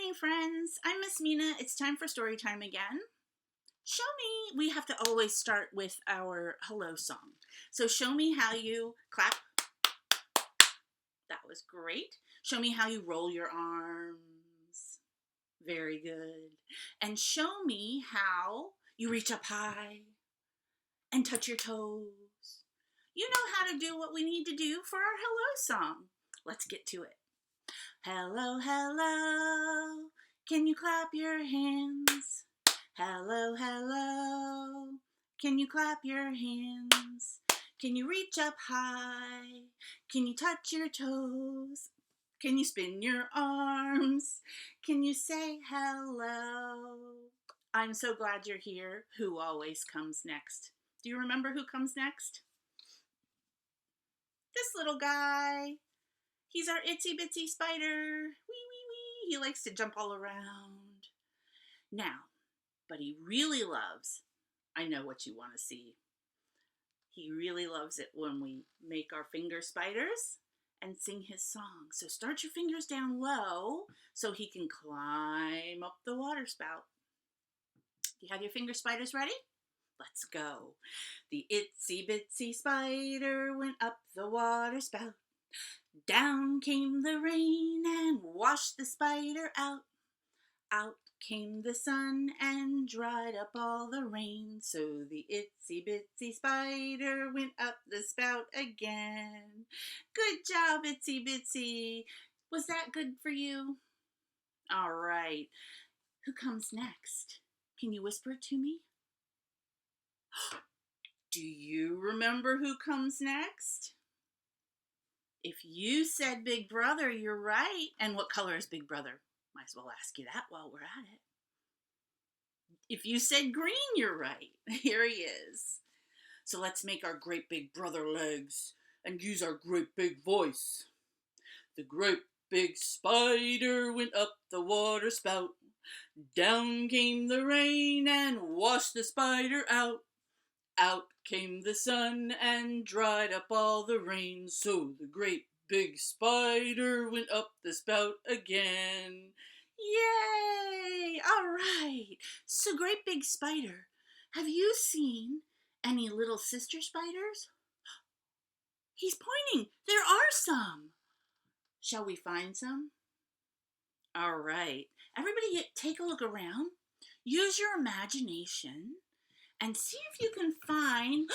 morning, friends. I'm Miss Mina. It's time for story time again. Show me, we have to always start with our hello song. So show me how you clap. That was great. Show me how you roll your arms. Very good. And show me how you reach up high and touch your toes. You know how to do what we need to do for our hello song. Let's get to it. Hello, hello, can you clap your hands? Hello, hello, can you clap your hands? Can you reach up high? Can you touch your toes? Can you spin your arms? Can you say hello? I'm so glad you're here. Who always comes next? Do you remember who comes next? This little guy. He's our itsy bitsy spider. Wee, wee, wee. He likes to jump all around. Now, but he really loves, I know what you want to see. He really loves it when we make our finger spiders and sing his song. So start your fingers down low so he can climb up the water spout. Do you have your finger spiders ready? Let's go. The itsy bitsy spider went up the water spout. Down came the rain and washed the spider out. Out came the sun and dried up all the rain. So the itsy bitsy spider went up the spout again. Good job, itsy bitsy. Was that good for you? All right. Who comes next? Can you whisper it to me? Do you remember who comes next? If you said Big Brother, you're right. And what color is Big Brother? Might as well ask you that while we're at it. If you said green, you're right. Here he is. So let's make our great big brother legs and use our great big voice. The great big spider went up the water spout. Down came the rain and washed the spider out. Out came the sun and dried up all the rain. So the great big spider went up the spout again. Yay! All right. So great big spider, have you seen any little sister spiders? He's pointing. There are some. Shall we find some? All right. Everybody take a look around. Use your imagination and see if you can find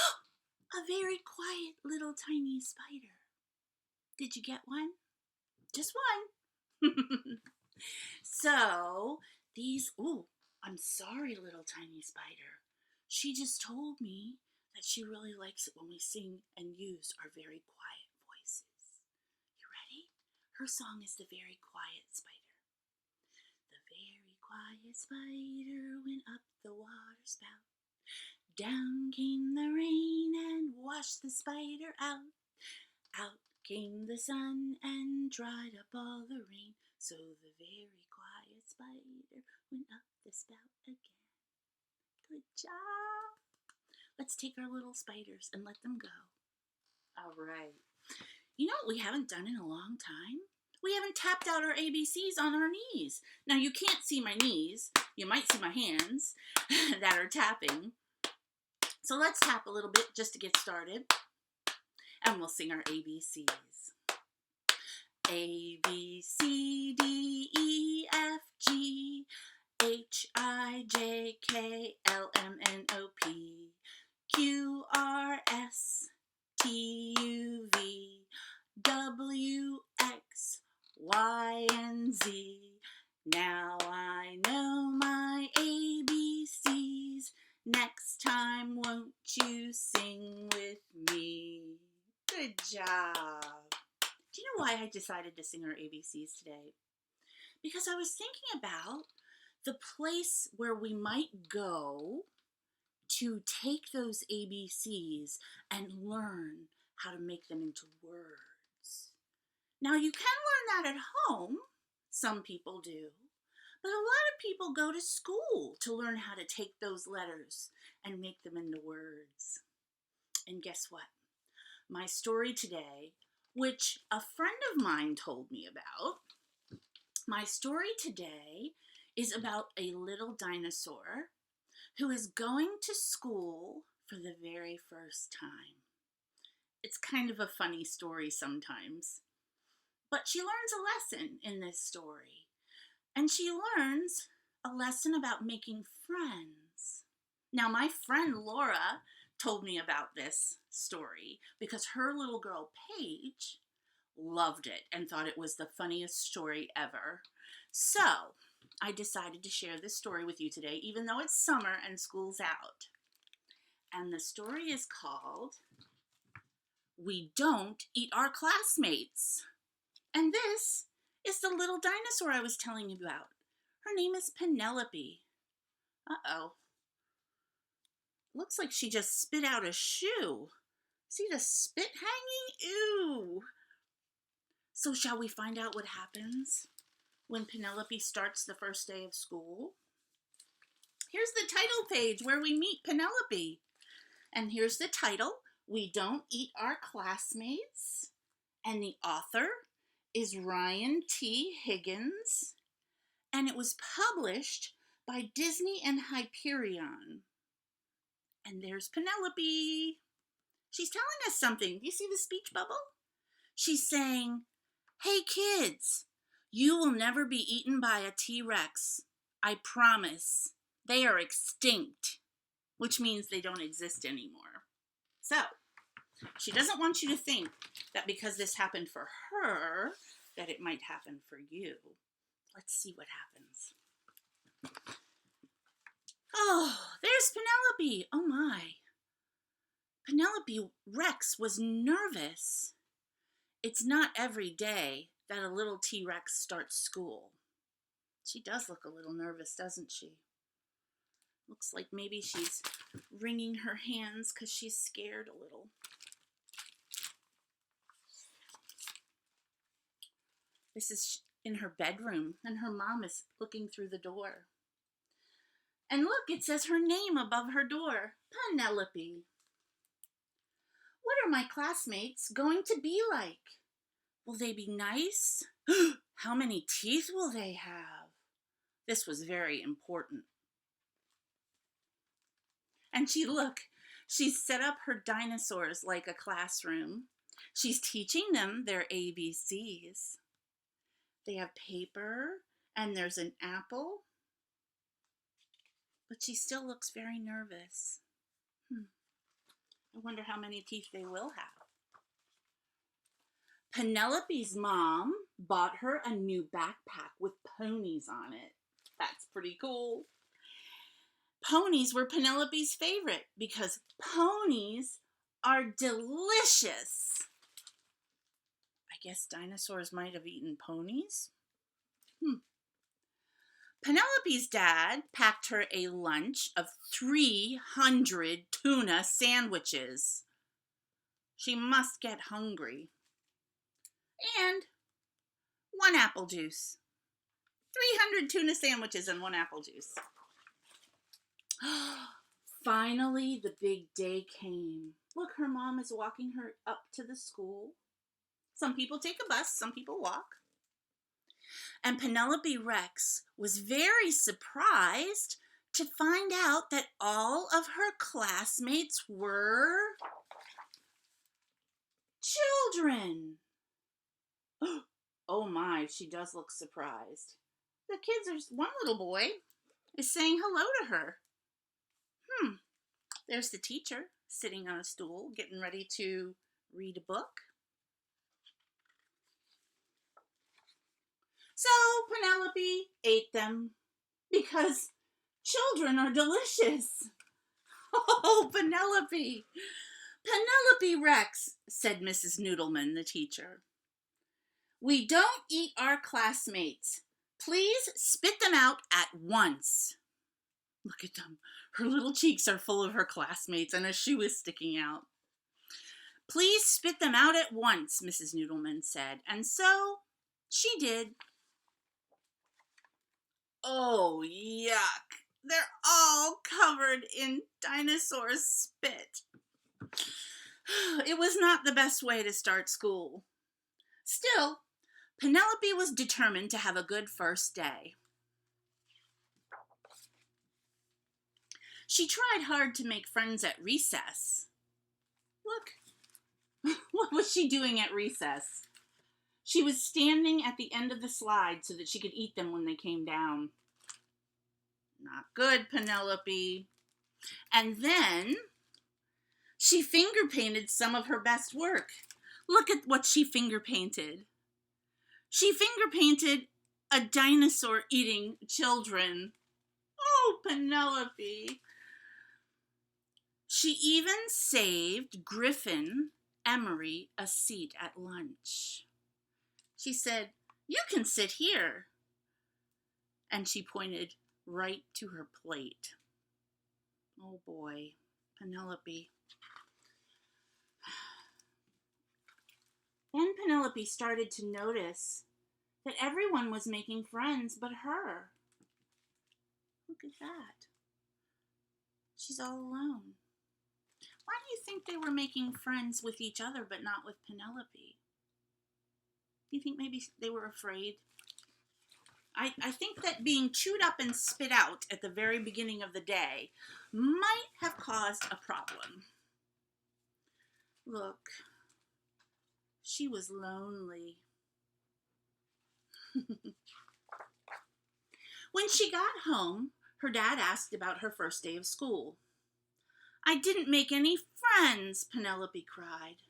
a very quiet little tiny spider. Did you get one? Just one. So these, I'm sorry, little tiny spider. She just told me that she really likes it when we sing and use our very quiet voices. You ready? Her song is the very quiet spider. The very quiet spider went up the water spout. Down came the rain and washed the spider out. Out came the sun and dried up all the rain. So the very quiet spider went up the spout again. Good job. Let's take our little spiders and let them go. All right. You know what we haven't done in a long time? We haven't tapped out our ABCs on our knees. Now you can't see my knees. You might see my hands that are tapping. So let's tap a little bit just to get started. And we'll sing our ABCs. A, B, C, D, E, F, G, H, I, J, K, L, M, N, O, P, Q, R, S, T, U, V, W, X, Y, and Z. Now I know my ABCs. Next time, won't you sing with me? Good job. Do you know why I decided to sing our ABCs today? Because I was thinking about the place where we might go to take those ABCs and learn how to make them into words. Now, you can learn that at home. Some people do. But a lot of people go to school to learn how to take those letters and make them into words. And guess what? My story today, which a friend of mine told me about, My story today is about a little dinosaur who is going to school for the very first time. It's kind of a funny story sometimes, but she learns a lesson in this story. And she learns a lesson about making friends. Now, my friend Laura told me about this story because her little girl Paige loved it and thought it was the funniest story ever. So, I decided to share this story with you today, even though it's summer and school's out. And the story is called We Don't Eat Our Classmates. And this is the little dinosaur I was telling you about. Her name is Penelope. Uh-oh. Looks like she just spit out a shoe. See the spit hanging? Ew. So shall we find out what happens when Penelope starts the first day of school? Here's the title page where we meet Penelope. And here's the title, We Don't Eat Our Classmates. And the author is Ryan T. Higgins. And it was published by Disney and Hyperion. And there's Penelope. She's telling us something. Do you see the speech bubble? She's saying, "Hey kids, you will never be eaten by a T-Rex. I promise. They are extinct," which means they don't exist anymore. So, she doesn't want you to think that because this happened for her, that it might happen for you. Let's see what happens. Oh, there's Penelope. Oh my. Penelope Rex was nervous. It's not every day that a little T-Rex starts school. She does look a little nervous, doesn't she? Looks like maybe she's wringing her hands because she's scared a little. This is in her bedroom, and her mom is looking through the door. And look, it says her name above her door, Penelope. What are my classmates going to be like? Will they be nice? How many teeth will they have? This was very important. And she's set up her dinosaurs like a classroom. She's teaching them their ABCs. They have paper, and there's an apple. But she still looks very nervous. I wonder how many teeth they will have. Penelope's mom bought her a new backpack with ponies on it. That's pretty cool. Ponies were Penelope's favorite because ponies are delicious. I guess dinosaurs might have eaten ponies. Penelope's dad packed her a lunch of 300 tuna sandwiches. She must get hungry. And 1 apple juice. 300 tuna sandwiches and 1 apple juice. Finally, the big day came. Look, her mom is walking her up to the school. Some people take a bus, some people walk. And Penelope Rex was very surprised to find out that all of her classmates were children. Oh my, she does look surprised. The kids are, one little boy is saying hello to her. There's the teacher sitting on a stool, getting ready to read a book. So Penelope ate them because children are delicious. Oh, Penelope! Penelope Rex, said Mrs. Noodleman, the teacher. We don't eat our classmates. Please spit them out at once. Look at them. Her little cheeks are full of her classmates and a shoe is sticking out. Please spit them out at once, Mrs. Noodleman said. And so she did. Oh, yuck. They're all covered in dinosaur spit. It was not the best way to start school. Still, Penelope was determined to have a good first day. She tried hard to make friends at recess. Look, what was she doing at recess? She was standing at the end of the slide so that she could eat them when they came down. Not good, Penelope. And then she finger painted some of her best work. Look at what she finger painted. She finger painted a dinosaur eating children. Oh, Penelope. She even saved Griffin Emery a seat at lunch. She said, "You can sit here." And she pointed right to her plate. Oh boy, Penelope. Then Penelope started to notice that everyone was making friends but her. Look at that. She's all alone. Why do you think they were making friends with each other but not with Penelope? Do you think maybe they were afraid? I think that being chewed up and spit out at the very beginning of the day might have caused a problem. Look, she was lonely. When she got home, her dad asked about her first day of school. "I didn't make any friends," Penelope cried.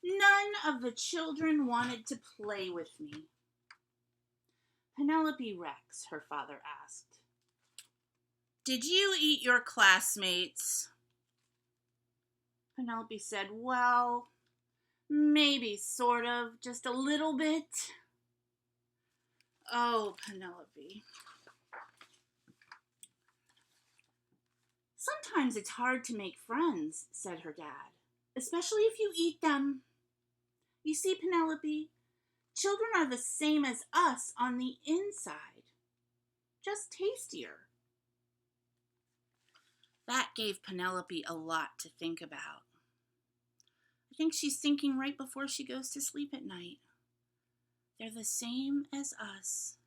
"None of the children wanted to play with me." "Penelope Rex," her father asked, "did you eat your classmates?" Penelope said, "Well, maybe, sort of, just a little bit." Oh, Penelope. "Sometimes it's hard to make friends," said her dad, "especially if you eat them. You see, Penelope, children are the same as us on the inside, just tastier." That gave Penelope a lot to think about. I think she's thinking right before she goes to sleep at night. They're the same as us.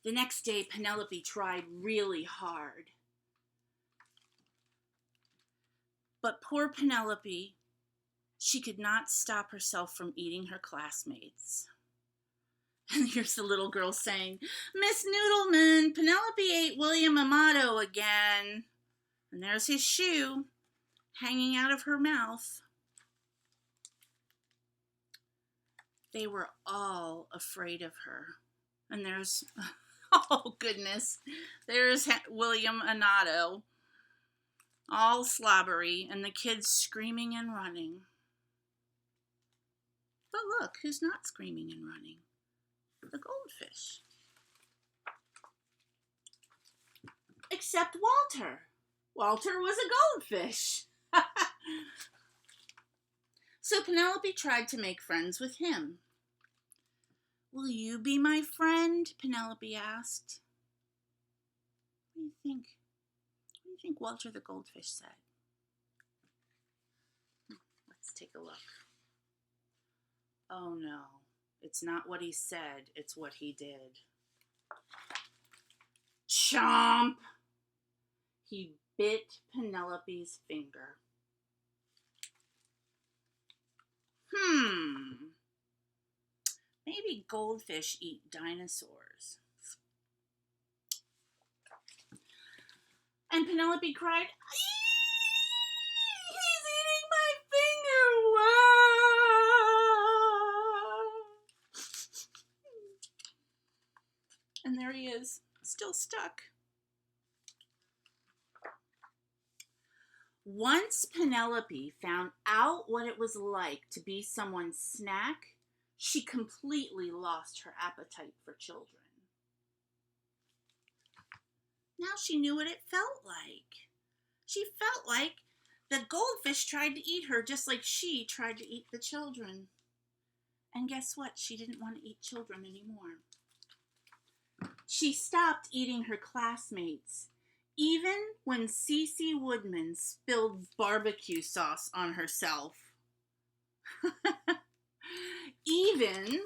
The next day, Penelope tried really hard. But poor Penelope, she could not stop herself from eating her classmates. And here's the little girl saying, "Miss Noodleman, Penelope ate William Amato again." And there's his shoe hanging out of her mouth. They were all afraid of her. And there's, oh goodness, there's William Amato, all slobbery, and the kids screaming and running. But look, who's not screaming and running? The goldfish. Except Walter. Walter was a goldfish. So Penelope tried to make friends with him. "Will you be my friend?" Penelope asked. What do you think? What do you think Walter the goldfish said? Let's take a look. Oh no, it's not what he said, it's what he did. Chomp! He bit Penelope's finger. Maybe goldfish eat dinosaurs. And Penelope cried, "He's eating my finger!" And there he is, still stuck. Once Penelope found out what it was like to be someone's snack, she completely lost her appetite for children. Now she knew what it felt like. She felt like the goldfish tried to eat her just like she tried to eat the children. And guess what? She didn't want to eat children anymore. She stopped eating her classmates, Even when Cece Woodman spilled barbecue sauce on herself. Even,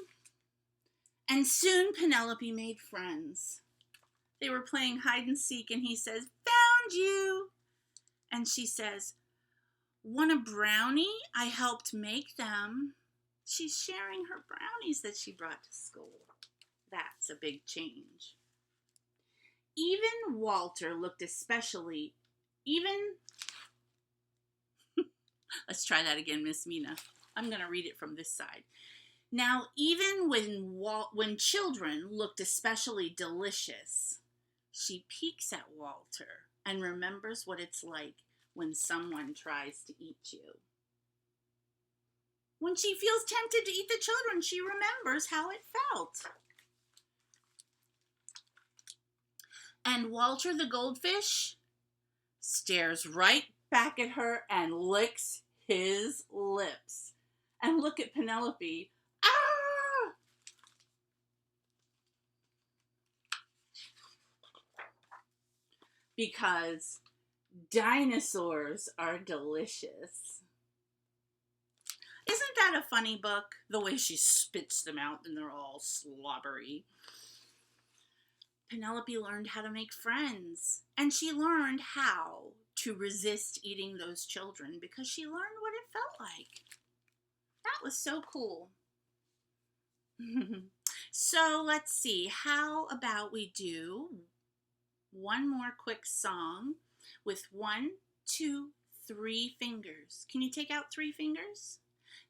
and soon Penelope made friends. They were playing hide and seek, and he says, "Found you." And she says, "Want a brownie? I helped make them." She's sharing her brownies that she brought to school. That's a big change. Even Walter looked especially, let's try that again, Miss Mina. I'm going to read it from this side. Now, even when children looked especially delicious, she peeks at Walter and remembers what it's like when someone tries to eat you. When she feels tempted to eat the children, she remembers how it felt. And Walter the goldfish stares right back at her and licks his lips. And look at Penelope. Ah! Because dinosaurs are delicious. Isn't that a funny book? The way she spits them out and they're all slobbery. Penelope learned how to make friends, and she learned how to resist eating those children because she learned what it felt like. That was so cool. So let's see, how about we do one more quick song with 1, 2, 3 fingers. Can you take out 3 fingers?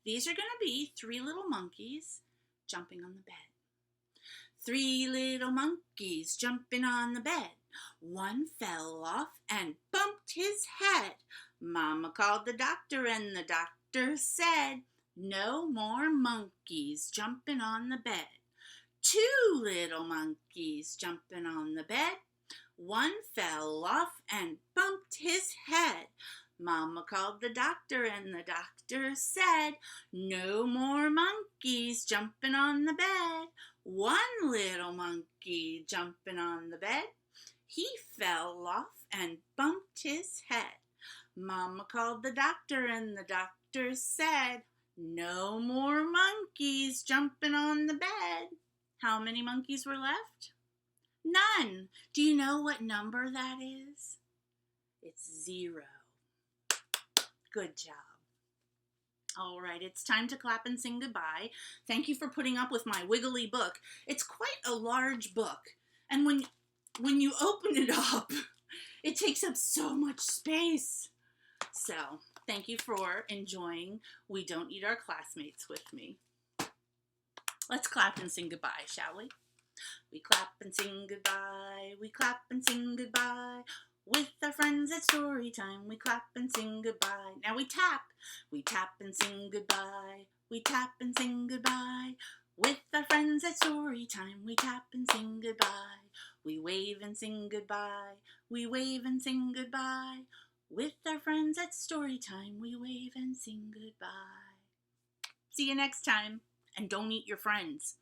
These are going to be 3 little monkeys jumping on the bed. 3 little monkeys jumping on the bed. One fell off and bumped his head. Mama called the doctor and the doctor said, "No more monkeys jumping on the bed." 2 little monkeys jumping on the bed. One fell off and bumped his head. Mama called the doctor and the doctor said, "No more monkeys jumping on the bed." 1 little monkey jumping on the bed. He fell off and bumped his head. Mama called the doctor and the doctor said, "No more monkeys jumping on the bed." How many monkeys were left? None. Do you know what number that is? It's 0. Good job. All right, it's time to clap and sing goodbye. Thank you for putting up with my wiggly book. It's quite a large book, and when you open it up, it takes up so much space. So, thank you for enjoying We Don't Eat Our Classmates with me. Let's clap and sing goodbye, shall we? We clap and sing goodbye, we clap and sing goodbye. With our friends at story time, we clap and sing goodbye. Now we tap and sing goodbye. We tap and sing goodbye. With our friends at story time, we tap and sing goodbye. We wave and sing goodbye. We wave and sing goodbye. With our friends at story time, we wave and sing goodbye. See you next time, and don't eat your friends.